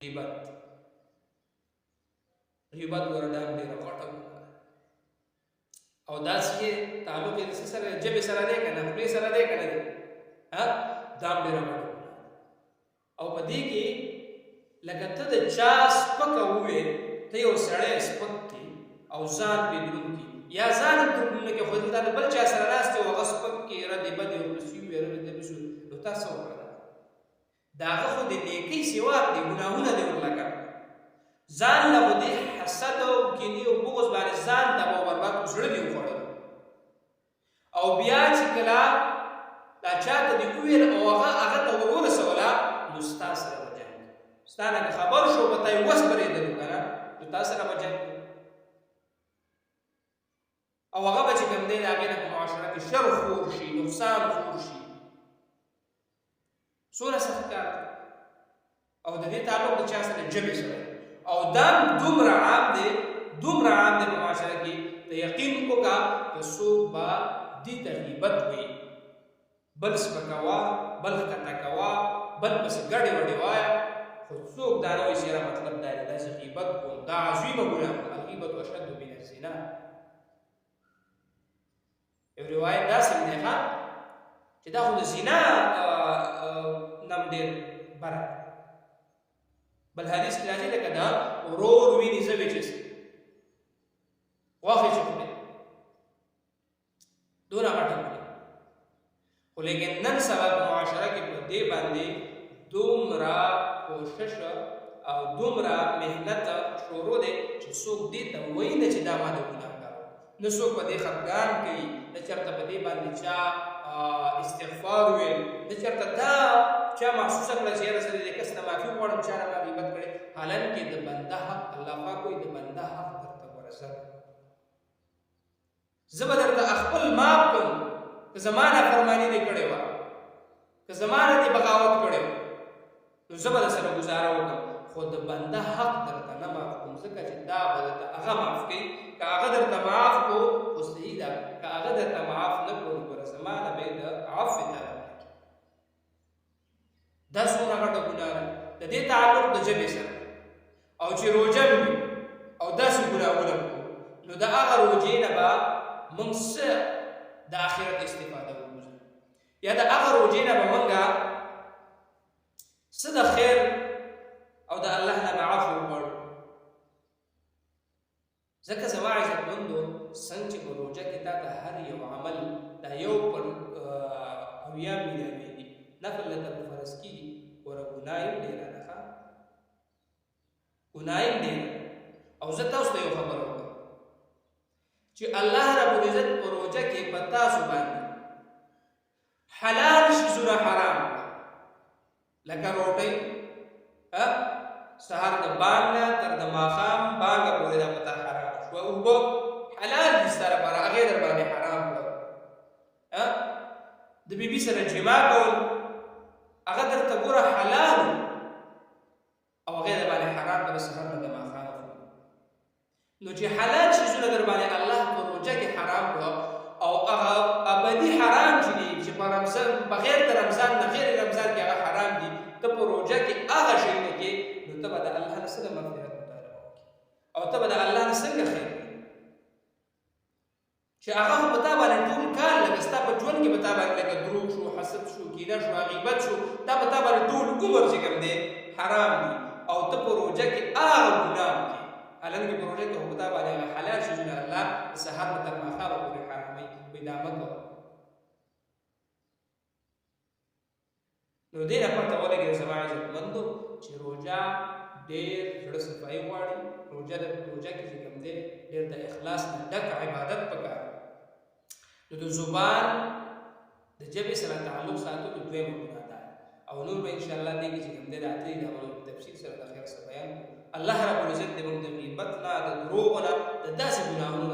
غیبت ورډام ډیره غټه او داسې تعلق یې سره جبه سره دی کنه خپل سره دی کنه ها دا ډیره غټه او په دې کې لکه ته د چا سپک وې ته یو سړی سپک کې او ځان په درون کې یا ځان درون کې خو دې بل چا سره راست او هغه سپک کې رد بد او رسي ویره دې بسو نو تاسو وکړه داغه خو د نیکی سیوا د ګناهونه دی ورلکه ځان له دې حسد او کینې او بغض باندې ځان ته برباد زړه دی وخوړل او بیا چې کله دا چاته دی ویل او هغه ته ورسوله نو ستاسو سره وجه ستانه خبر شو پته وس پرې درو کنه نو تاسو سره وجه او هغه به چې کوم دی هغه په معاشره کې شر خور شي نقصان خور شي سوره سختار او د دې تعلق د چا سره جبه سره او دا دومره عام دی په معاشره کې ته یقین وکړه چې څوک به دې ته غیبت وي بل سپکوا بل کټکوا بل پس ګډې وډې وایه خو څوک دا نه وایي چې مطلب دا دی داسې غیبت کوم دا عظیمه ګناه ده الغیبة اشد من الزنا یو روایت داسې دی چې دا خو د زنا نم ډېر بره بل حدیث کې راځي لکه دا ورور ویني زوی چې واخې چې خوري دونه غټه خوري خو لیکن نن سبا په معاشره کې په دې باندې دومره کوشش او دومره محنت شروع دی چې څوک دې ته وایي نه چې دا ما د ګناه کار نه څوک په دې خفګان کوي نه چېرته په دې باندې چا استغفار ویل نه چېرته دا چا محسوسه کړه چې یاره زه د دې کس نه معافي غواړم چا راته غیبت کړی حالانکې د بنده حق الله پاک وایي د بنده حق درته ورسوي زه به درته خپل معاف کړم که زما نافرماني دې کړې وه که زما نه دې بغاوت کړی نو زه به درسره ګزاره وکړم خو د بنده حق درته نه معاف کوم ځکه چې دا به درته هغه معاف کوي که هغه درته معاف کړو خو صحیح ده که هغه درته معاف نه کړو نو ګوره زما نه به یې د عفو طلب دا څومره غټه ګناه ده د دې تعلق د ژبې سره او چې روژه وي او داسې ګناهونه وکړو نو د هغه روژې نه به موږ څه د آخرت استفاده وکړو یا د هغه روژې نه به موږ څه د خیر او د الله نه به عفو وغواړو ځکه زما عزتمندو څنګه چې په روژه کې تا ته هر یو عمل دا یو پر اویا میلاویږي نفل درته فرض کېږي ګوره ګناه یې ډېره ده ګناه یې ډېره او زه تاسو ته یو خبره وکړم چې الله رب العزت په روژه کې په تاسو باندې حلال شیزونه حرام لکه روټۍ سهار د بانګ نه تر د ماښام بانګه پورې دا په تا حرام شوه اوبه حلال دي ستا لپاره هغې در باندې حرام کړل د بیبي سره جما کول هغه درته ګوره حلال او هغې در باندې حرام ده سهار نه د ماښام نو چې حلال شیزونه در باندې الله په روژه کې حرام کړه او هغه ابدي حرام چې دي چې په رمضان بغیر د رمضان نه غیر رمضان کې هغه حرام دي ته په روژه کې هغه شی نه کې نو ته به د الله نه څه د مغفرت مطالبه وکړې او ته به د الله نه څنګه خیر چې هغه په تا باندې ټول کال لکه ستا په ژوند کې به تا باندې لکه دروغ شو حسد شو کینه شو غیبت شو دا په تا باندې ټول عمر چې کوم دی حرام دي او ته په روژه کې هغه ګناه کوې حالانکې په روژه کې خو په تا باندې هغه حلال شیزونه الله د سهار نه تر ماښامه پورې حراموي وایي دا مه کوه نو دې نه پرته ولګېده زما عزتمندو چې روژه ډېر زړه صفایي غواړي روژه کې چې کوم دی ډېر د اخلاص نه ډک عبادت پکار نو د زبان د ژبې سره تعلق ساتلو دویمه ګناه ده او نور به انشاءالله دې کې چې کوم دی د اترې د عملو په تفصیل سره د خیر سره بیان الله رب العزت دې موږ د غیبت نه د دروغو نه د داسې ګناهونو